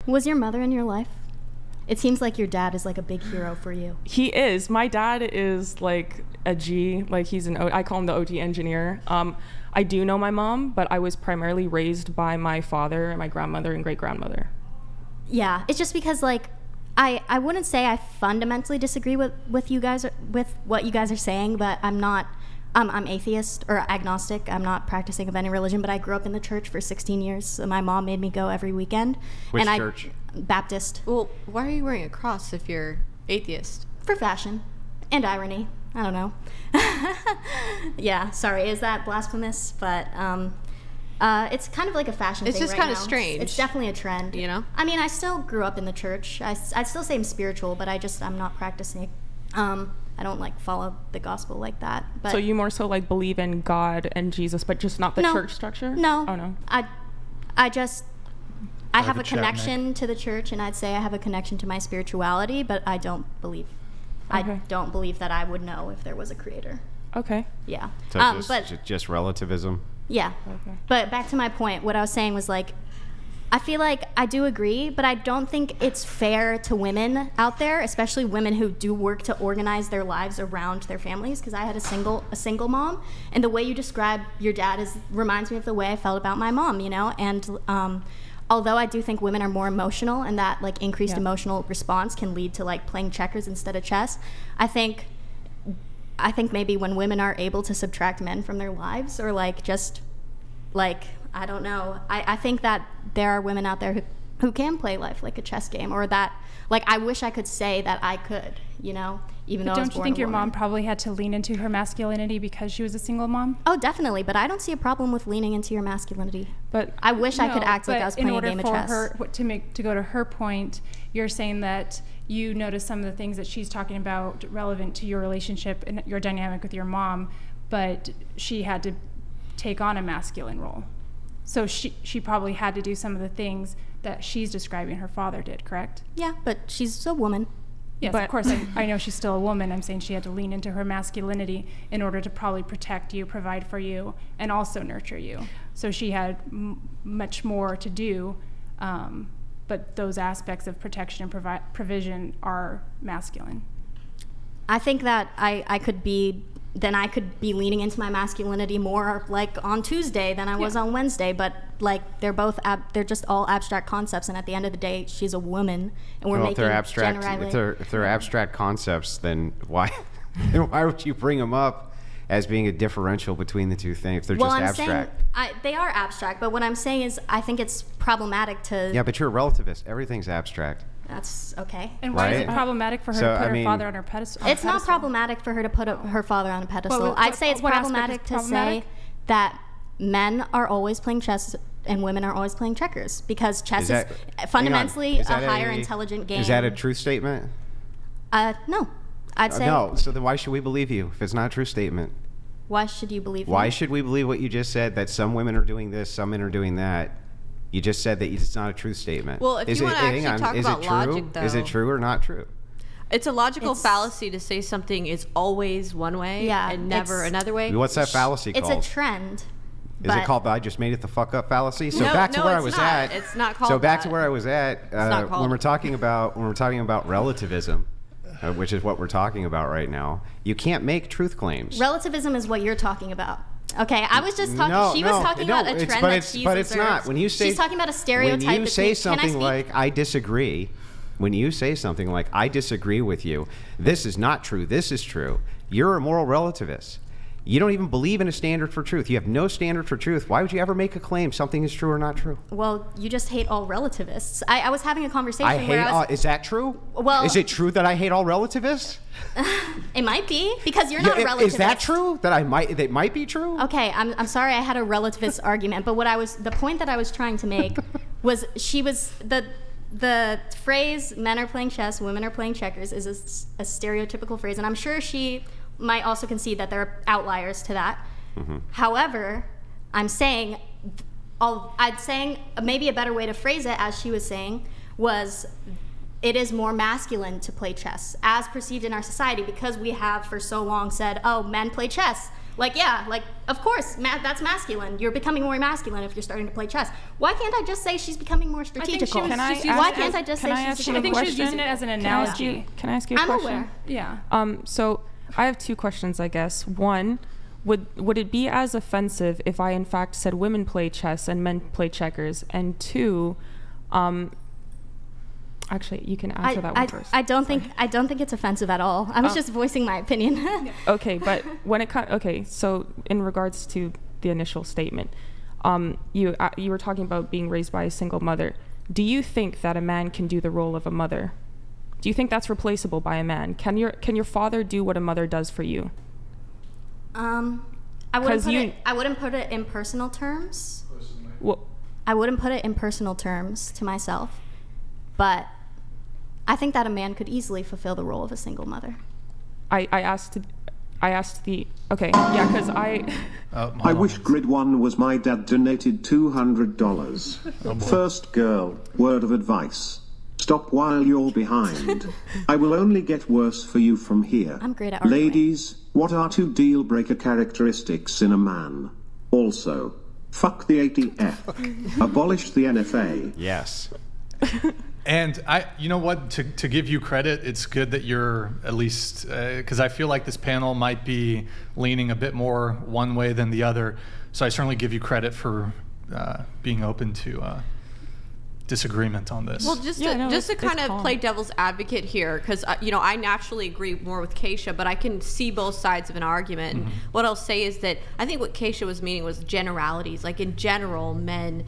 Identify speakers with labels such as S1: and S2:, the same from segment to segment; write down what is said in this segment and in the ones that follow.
S1: Was your mother in your life? It seems like your dad is like a big hero for you.
S2: He is. My dad is like a G. Like he's I call him the OT engineer. I do know my mom, but I was primarily raised by my father and my grandmother and great grandmother.
S1: Yeah, it's just because like I wouldn't say I fundamentally disagree with you guys, with what you guys are saying, but I'm not. I'm atheist or agnostic. I'm not practicing of any religion, but I grew up in the church for 16 years. So my mom made me go every weekend.
S3: Which church?
S1: Baptist.
S4: Well, why are you wearing a cross if you're atheist?
S1: For fashion and irony. I don't know. Yeah, sorry. Is that blasphemous? But it's kind of like a fashion thing.
S4: It's just
S1: right
S4: kind of
S1: now.
S4: strange.
S1: It's definitely a trend.
S4: You know?
S1: I mean, I still grew up in the church. I'd still say I'm spiritual, but I'm not practicing. I don't like follow the gospel like that. But
S2: so you more so like believe in God and Jesus, but just not the church structure?
S1: No.
S2: Oh no.
S1: I have a connection to the church, and I'd say I have a connection to my spirituality, but I don't believe. Okay. I don't believe that I would know if there was a creator.
S2: Okay.
S1: Yeah.
S3: So just relativism.
S1: Yeah. Okay. But back to my point, what I was saying was like, I feel like I do agree, but I don't think it's fair to women out there, especially women who do work to organize their lives around their families. Because I had a single mom, and the way you describe your dad reminds me of the way I felt about my mom, you know. And although I do think women are more emotional, and that like increased emotional response can lead to like playing checkers instead of chess, I think maybe when women are able to subtract men from their lives, or like just like, I don't know. I think that there are women out there who can play life like a chess game, or that, like, I wish I could say that I could, you know, even though I was born a woman.
S5: Don't you think your mom probably had to lean into her masculinity because she was a single mom?
S1: Oh, definitely. But I don't see a problem with leaning into your masculinity. But I wish I could act like I was playing a game of chess.
S5: In order for her, to go to her point, you're saying that you notice some of the things that she's talking about relevant to your relationship and your dynamic with your mom, but she had to take on a masculine role. So she probably had to do some of the things that she's describing her father did, correct?
S1: Yeah, but she's a woman.
S5: Yes, of course. I know she's still a woman. I'm saying she had to lean into her masculinity in order to probably protect you, provide for you, and also nurture you. So she had much more to do, but those aspects of protection and provision are masculine.
S1: I think that I could be leaning into my masculinity more like on Tuesday than I was on Wednesday, but like they're just all abstract concepts, and at the end of the day she's a woman, and we're making
S3: if they're abstract concepts, then why would you bring them up as being a differential between the two things if they're just abstract?
S1: They are abstract, but what I'm saying is I think it's problematic to...
S3: Yeah, but you're a relativist. Everything's abstract.
S1: That's okay.
S5: And why is it problematic for her to put her father on her pedestal?
S1: It's not problematic for her to put her father on a pedestal. I'd say it's problematic to say that men are always playing chess and women are always playing checkers, because chess is fundamentally a higher intelligent game.
S3: Is that a truth statement?
S1: No. I'd say...
S3: No, so then why should we believe you if it's not a true statement?
S1: Why should you believe me?
S3: Why should we believe what you just said, that some women are doing this, some men are doing that? You just said that it's not a true statement.
S4: Well, if you want to actually talk about logic, though...
S3: Is it true or not true?
S4: It's a logical fallacy to say something is always one way and never another way.
S3: What's that fallacy called?
S1: It's a trend.
S3: Is it called the I just made it the fuck up fallacy? So back to where I was at.
S4: It's not called
S3: So back to where I was at when we're talking about relativism, which is what we're talking about right now. You can't make truth claims.
S1: Relativism is what you're talking about. Okay, I was just talking. She was talking about a trend that she's
S3: But it's not. When you say,
S1: she's talking about a stereotype.
S3: When you say something like I disagree, when you say something like I disagree with you, this is not true. This is true. You're a moral relativist. You don't even believe in a standard for truth. You have no standard for truth. Why would you ever make a claim something is true or not true?
S1: Well, you just hate all relativists. I was having a conversation
S3: is that true?
S1: Well,
S3: is it true that I hate all relativists?
S1: It might be, because you're not a relativist.
S3: Is that true? That might be true?
S1: Okay, I'm sorry I had a relativist argument, but the point that I was trying to make was the phrase men are playing chess, women are playing checkers is a stereotypical phrase, and I'm sure she might also concede that there are outliers to that. Mm-hmm. However, I'd saying maybe a better way to phrase it, as she was saying, was it is more masculine to play chess as perceived in our society, because we have for so long said, oh, men play chess, Like, yeah, like, of course, that's masculine. You're becoming more masculine if you're starting to play chess. Why can't I just say she's becoming more strategical? Why can't I just say she's becoming more strategical?
S5: I think she's using it as an analogy.
S2: Can I ask you a question?
S1: I'm aware.
S5: Yeah.
S2: So I have 2 questions, I guess. One, would it be as offensive if I in fact said women play chess and men play checkers? And 2, actually, you can answer that one first.
S1: I don't think it's offensive at all. I was just voicing my opinion.
S2: Okay, but when it comes, so in regards to the initial statement, you were talking about being raised by a single mother. Do you think that a man can do the role of a mother? Do you think that's replaceable by a man? Can your father do what a mother does for you?
S1: I wouldn't put it in personal terms.
S2: Well,
S1: I wouldn't put it in personal terms to myself, but I think that a man could easily fulfill the role of a single mother.
S2: I asked because
S6: I wish Grid 1 was my dad donated $200. First girl, word of advice. Stop while you're behind. I will only get worse for you from here.
S1: I'm great at arguing.
S6: Ladies, what are 2 deal-breaker characteristics in a man? Also, fuck the ATF. Abolish the NFA.
S3: Yes.
S7: And you know what? To give you credit, it's good that you're at least, because I feel like this panel might be leaning a bit more one way than the other. So I certainly give you credit for being open to disagreement on this.
S4: Well, just to kind of play devil's advocate here, because I naturally agree more with Keisha, but I can see both sides of an argument. And what I'll say is that I think what Keisha was meaning was generalities. Like in general, men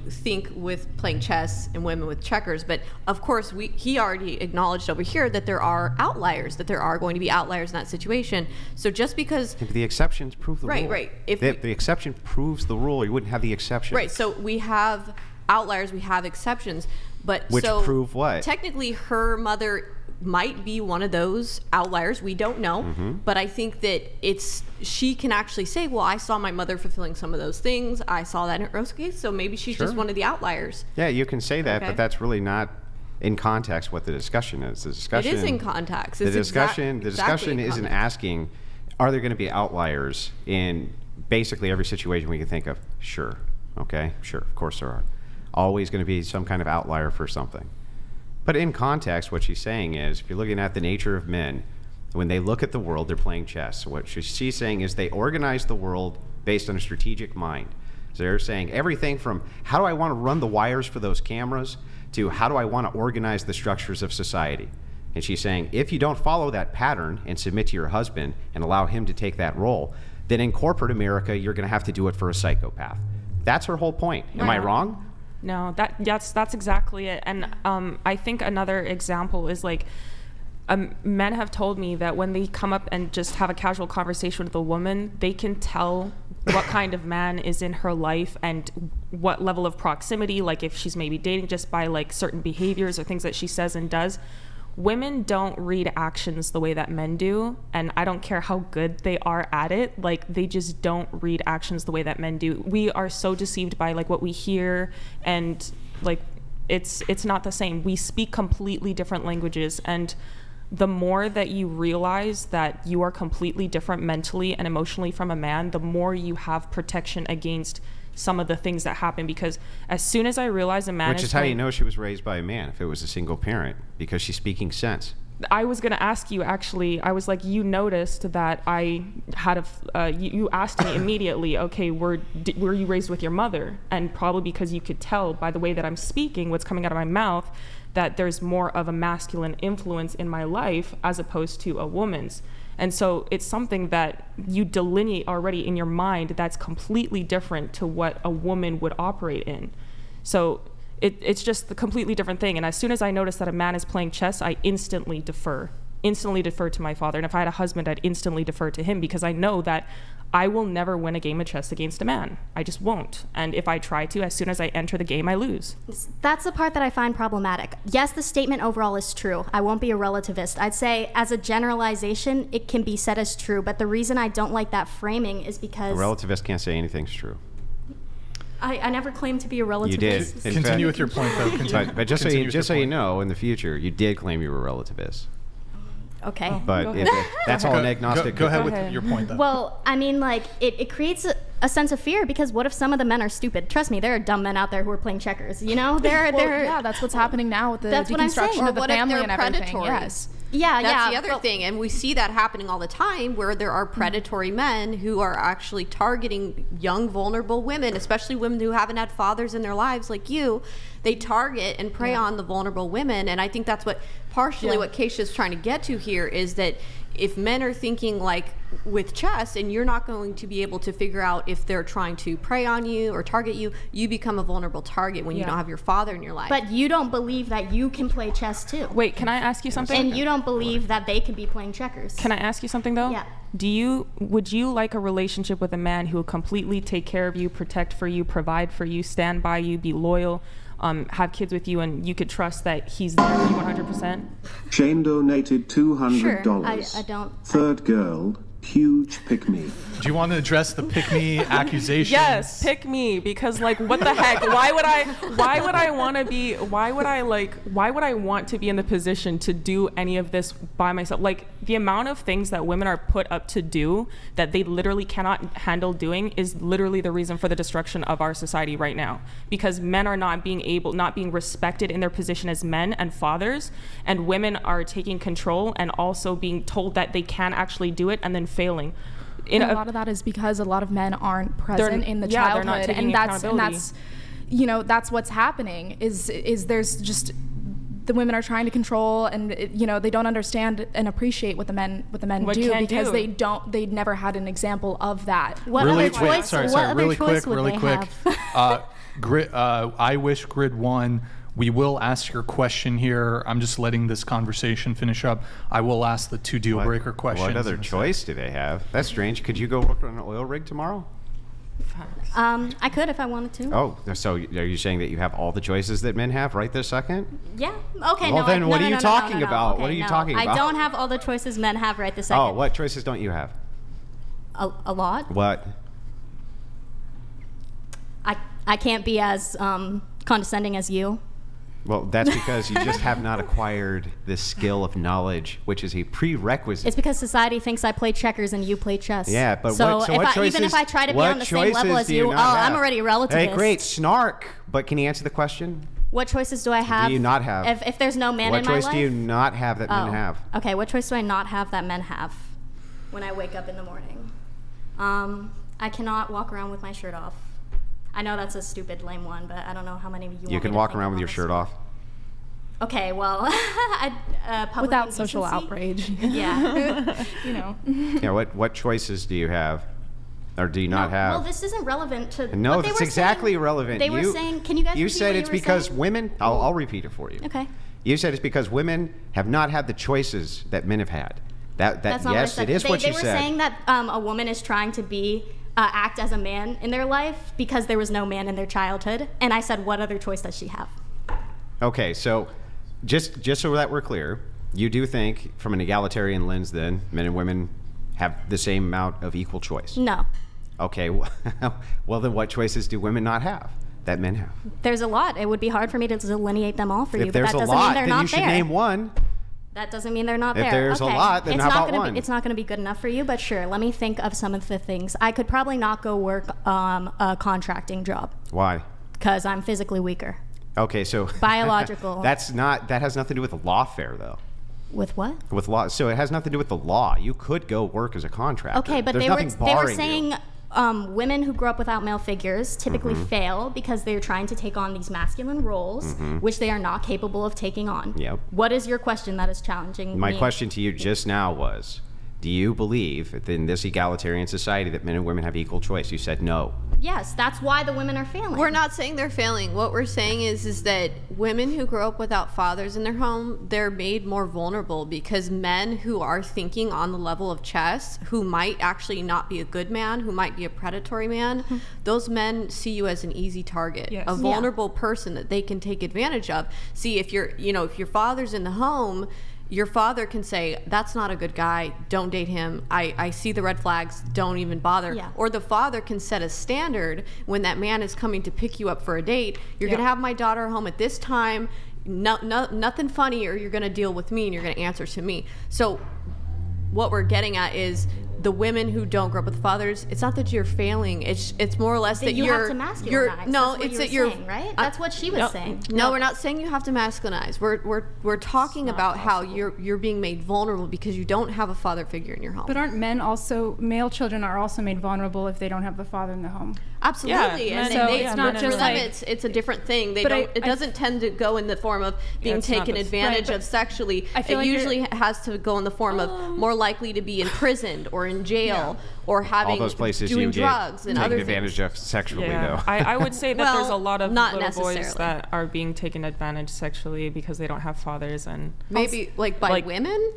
S4: think with playing chess and women with checkers. But of course, he already acknowledged over here that there are outliers, that there are going to be outliers in that situation. So just because
S3: the exceptions prove the rule.
S4: Right.
S3: If the exception proves the rule, you wouldn't have the exception.
S4: Right. So we have outliers, we have exceptions, but
S3: which prove what?
S4: Technically, her mother might be one of those outliers. We don't know, but I think that she can actually say, well, I saw my mother fulfilling some of those things. I saw that in her case, so maybe she's just one of the outliers.
S3: Yeah, you can say that, but that's really not in context what the discussion is. The discussion,
S4: it is in context.
S3: The discussion isn't asking, are there going to be outliers in basically every situation we can think of? Sure. Okay, sure, of course there are. Always going to be some kind of outlier for something. But in context, what she's saying is, if you're looking at the nature of men, when they look at the world, they're playing chess. So what she's saying is they organize the world based on a strategic mind. So they're saying everything from how do I want to run the wires for those cameras to how do I want to organize the structures of society. And she's saying if you don't follow that pattern and submit to your husband and allow him to take that role, then in corporate America, you're going to have to do it for a psychopath. That's her whole point. Am I wrong?
S2: No, that's exactly it. And I think another example is like men have told me that when they come up and just have a casual conversation with a woman, they can tell what kind of man is in her life and what level of proximity, like if she's maybe dating, just by like certain behaviors or things that she says and does. Women don't read actions the way that men do, and I don't care how good they are at it, like they just don't read actions the way that men do. We are so deceived by like what we hear, and like it's not the same. We speak completely different languages, and the more that you realize that you are completely different mentally and emotionally from a man, the more you have protection against some of the things that happen. Because as soon as I realize a man
S3: Which is how you know she was raised by a man, if it was a single parent, because she's speaking sense.
S2: I was going to ask you, actually, I was like, you noticed that I had you asked me immediately, okay, were you raised with your mother? And probably because you could tell by the way that I'm speaking, what's coming out of my mouth, that there's more of a masculine influence in my life as opposed to a woman's. And so it's something that you delineate already in your mind that's completely different to what a woman would operate in. So it's just a completely different thing. And as soon as I notice that a man is playing chess, I instantly defer to my father. And if I had a husband, I'd instantly defer to him, because I know that I will never win a game of chess against a man. I just won't. And if I try to, as soon as I enter the game, I lose.
S1: That's the part that I find problematic. Yes, the statement overall is true. I won't be a relativist. I'd say as a generalization, it can be said as true. But the reason I don't like that framing is because...
S3: A relativist can't say anything's true.
S1: I never claimed to be a relativist.
S3: You did.
S7: Continue with your point, though.
S3: But just so you know, in the future, you did claim you were a relativist.
S1: Okay.
S3: But that's all an agnostic.
S7: Go ahead
S2: Go
S7: with
S2: ahead.
S7: your point, though.
S1: Well, I mean, like, it creates a sense of fear, because what if some of the men are stupid? Trust me, there are dumb men out there who are playing checkers. You know,
S8: Yeah, that's what's happening now with the
S1: That's what I'm saying.
S8: deconstruction
S1: Or
S8: of the
S4: what if
S8: family
S4: they're
S8: and everything.
S4: predatory?
S8: Yes.
S1: Yeah,
S4: That's
S1: yeah.
S4: the other thing, and we see that happening all the time, where there are predatory men who are actually targeting young, vulnerable women, especially women who haven't had fathers in their lives like you. They target and prey on the vulnerable women, and I think that's what partially what Keisha's trying to get to here is that if men are thinking like with chess, and you're not going to be able to figure out if they're trying to prey on you or target you, you become a vulnerable target when you don't have your father in your life.
S1: But you don't believe that you can play chess too.
S2: Wait, can I ask you something?
S1: And you don't believe that they could be playing checkers.
S2: Can I ask you something though?
S1: Yeah.
S2: Would you like a relationship with a man who will completely take care of you, protect for you, provide for you, stand by you, be loyal, have kids with you, and you could trust that he's there for you 100%?
S6: Shane donated $200.
S1: Sure, I don't.
S6: Third girl, huge pick me.
S7: Do you want to address the pick me accusations?
S2: Yes, pick me, because like what the heck? Why would I want to be in the position to do any of this by myself? Like the amount of things that women are put up to do that they literally cannot handle doing is literally the reason for the destruction of our society right now, because men are not being respected in their position as men and fathers, and women are taking control and also being told that they can actually do it and then failing.
S8: And a lot of that is because a lot of men aren't present in the childhood,
S2: they're not taking
S8: and that's
S2: accountability.
S8: that's what's happening. Is there's just the women are trying to control, and they don't understand and appreciate what the men do, because they never had an example of that.
S1: What other choice?
S7: Really quick. I wish Grid 1. We will ask your question here. I'm just letting this conversation finish up. I will ask the 2 deal breaker questions.
S3: What other choice do they have? That's strange. Could you go work on an oil rig tomorrow?
S1: I could if I wanted to.
S3: Oh, so are you saying that you have all the choices that men have right this second?
S1: Yeah. Okay.
S3: Well,
S1: no.
S3: then what are you
S1: no,
S3: talking
S1: no,
S3: about?
S1: Okay,
S3: What are you
S1: no.
S3: talking about?
S1: I don't have all the choices men have right this second.
S3: Oh, what choices don't you have?
S1: A lot.
S3: What?
S1: I can't be as condescending as you.
S3: Well, that's because you just have not acquired this skill of knowledge, which is a prerequisite.
S1: It's because society thinks I play checkers and you play chess.
S3: Yeah, but
S1: so
S3: what choices?
S1: Even if I try to be on the same level as you, I'm already a relativist.
S3: Hey, great, snark. But can you answer the question?
S1: What choices do I have?
S3: Do you not have?
S1: If there's no man in my life?
S3: What choice do you not have that men have?
S1: Okay, what choice do I not have that men have when I wake up in the morning? I cannot walk around with my shirt off. I know that's a stupid, lame one, but I don't know how many of you.
S3: You can walk around with your shirt off.
S1: Okay, well,
S8: without social outrage.
S1: Yeah.
S3: Yeah. What choices do you have, or do you not have?
S1: Well, this isn't relevant to.
S3: No,
S1: what they
S3: that's
S1: were
S3: exactly
S1: saying.
S3: relevant.
S1: They were saying, can you guys?
S3: You said it's because women. I'll repeat it for you.
S1: Okay.
S3: You said it's because women have not had the choices that men have had.
S1: That's not
S3: yes,
S1: what I said.
S3: it is what you said.
S1: They were saying that a woman is trying to be. Act as a man in their life because there was no man in their childhood. And I said, what other choice does she have?
S3: Okay, so just so that we're clear, you do think from an egalitarian lens then men and women have the same amount of equal choice?
S1: No.
S3: Okay, well then what choices do women not have that men have?
S1: There's a lot. It would be hard for me to delineate them all for you,
S3: If
S1: but
S3: there's
S1: that
S3: a
S1: doesn't
S3: lot,
S1: mean they're
S3: then
S1: not
S3: you should
S1: there.
S3: name one.
S1: That doesn't mean they're not there.
S3: If there's a lot, then how about one?
S1: It's not going to be good enough for you, but sure, let me think of some of the things. I could probably not go work a contracting job.
S3: Why?
S1: Because I'm physically weaker.
S3: Okay, so
S1: biological.
S3: That has nothing to do with the lawfare though.
S1: With what?
S3: With law. So it has nothing to do with the law. You could go work as a contractor.
S1: Okay, but they were saying women who grow up without male figures typically fail because they're trying to take on these masculine roles, which they are not capable of taking on.
S3: Yep.
S1: What is your question that is challenging
S3: My
S1: me?
S3: question to you just now was, do you believe that in this egalitarian society that men and women have equal choice? You said no.
S1: Yes, that's why the women are failing.
S4: We're not saying they're failing. What we're saying is that women who grow up without fathers in their home, they're made more vulnerable because men who are thinking on the level of chess, who might actually not be a good man, who might be a predatory man, those men see you as an easy target, a vulnerable person that they can take advantage of. See, if if your father's in the home, your father can say, that's not a good guy, don't date him, I see the red flags, don't even bother.
S1: Yeah.
S4: Or the father can set a standard when that man is coming to pick you up for a date. You're going to have my daughter home at this time. nothing funny, or you're going to deal with me and you're going to answer to me. So what we're getting at is the women who don't grow up with fathers, it's not that you're failing. It's more or less that
S1: you have to masculinize.
S4: No,
S1: That's what
S4: it's that
S1: you were
S4: you're
S1: saying, right? That's what she was saying.
S4: No, we're not saying you have to masculinize. We're talking about how you're being made vulnerable because you don't have a father figure in your home.
S5: But aren't men also, male children are also made vulnerable if they don't have the father in the home?
S4: Absolutely,
S5: Yeah,
S4: and
S5: so
S4: they,
S5: it's not
S4: for
S5: just
S4: them,
S5: like,
S4: it's a different thing. They
S5: but
S4: don't. It doesn't tend to go in the form of being taken advantage of sexually.
S5: I feel
S4: it
S5: like
S4: usually has to go in the form of more likely to be imprisoned or in jail or having
S3: all those places
S4: doing
S3: you
S4: drugs and
S3: taken
S4: other
S3: advantage
S4: things.
S3: of sexually,
S2: Yeah.
S3: though.
S2: I would say that
S4: Well,
S2: there's a lot of
S4: not
S2: little boys
S4: necessarily.
S2: that are being taken advantage sexually because they don't have fathers, and
S4: Maybe like by women.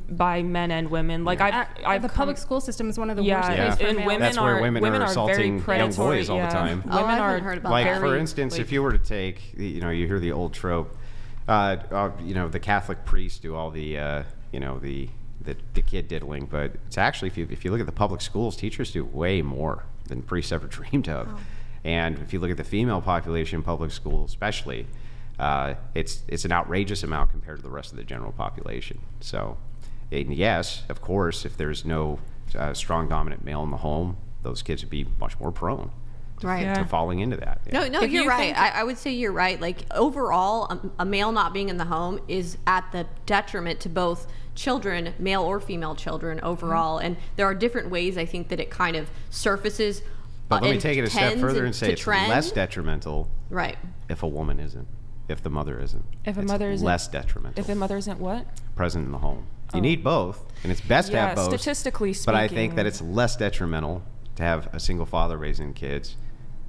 S2: by men and women. Like
S5: The public school system is one of the worst
S2: yeah,
S5: places for
S2: and
S5: males.
S2: women
S3: That's where women are
S2: very
S3: assaulting young
S2: predatory,
S3: boys all the time.
S2: Women
S4: I haven't
S2: are
S4: heard about
S3: Like,
S4: that.
S3: for instance, if you were to take, you hear the old trope, the Catholic priests do all the, the kid diddling, but it's actually, if you look at the public schools, teachers do way more than priests ever dreamed of. Oh. And if you look at the female population in public school especially, it's an outrageous amount compared to the rest of the general population. So, and yes, of course, if there's no strong dominant male in the home, those kids would be much more prone to falling into that. Yeah.
S4: No, you're right. I would say you're right. Like, overall, a male not being in the home is at the detriment to both children, male or female children overall. And there are different ways, I think, that it kind of surfaces.
S3: But let me take it a step further and say it's
S4: trend.
S3: less detrimental
S4: Right.
S3: if a woman isn't, if the mother isn't.
S2: If a mother isn't,
S3: less detrimental.
S2: If a mother isn't what?
S3: Present in the home. You need both, and it's best to have both.
S2: Statistically speaking.
S3: But I think that it's less detrimental to have a single father raising kids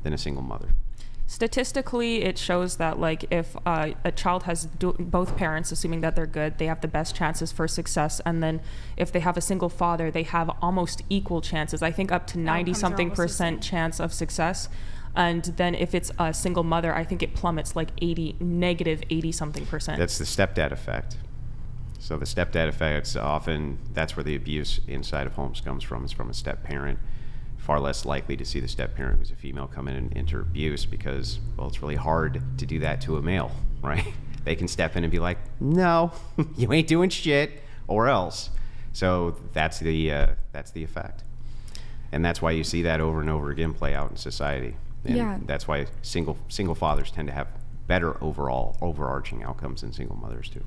S3: than a single mother.
S2: Statistically, it shows that, like, if a child has both parents, assuming that they're good, they have the best chances for success. And then if they have a single father, they have almost equal chances. I think up to 90-something% chance of success. And then if it's a single mother, I think it plummets like negative 80-something%.
S3: That's the stepdad effect. So the stepdad effect, often that's where the abuse inside of homes comes from. It's from a step parent. Far less likely to see the step parent who's a female come in and enter abuse because, well, it's really hard to do that to a male, right? They can step in and be like, no, you ain't doing shit, or else. So that's the effect. And that's why you see that over and over again play out in society. And that's why single fathers tend to have better overall overarching outcomes than single mothers do.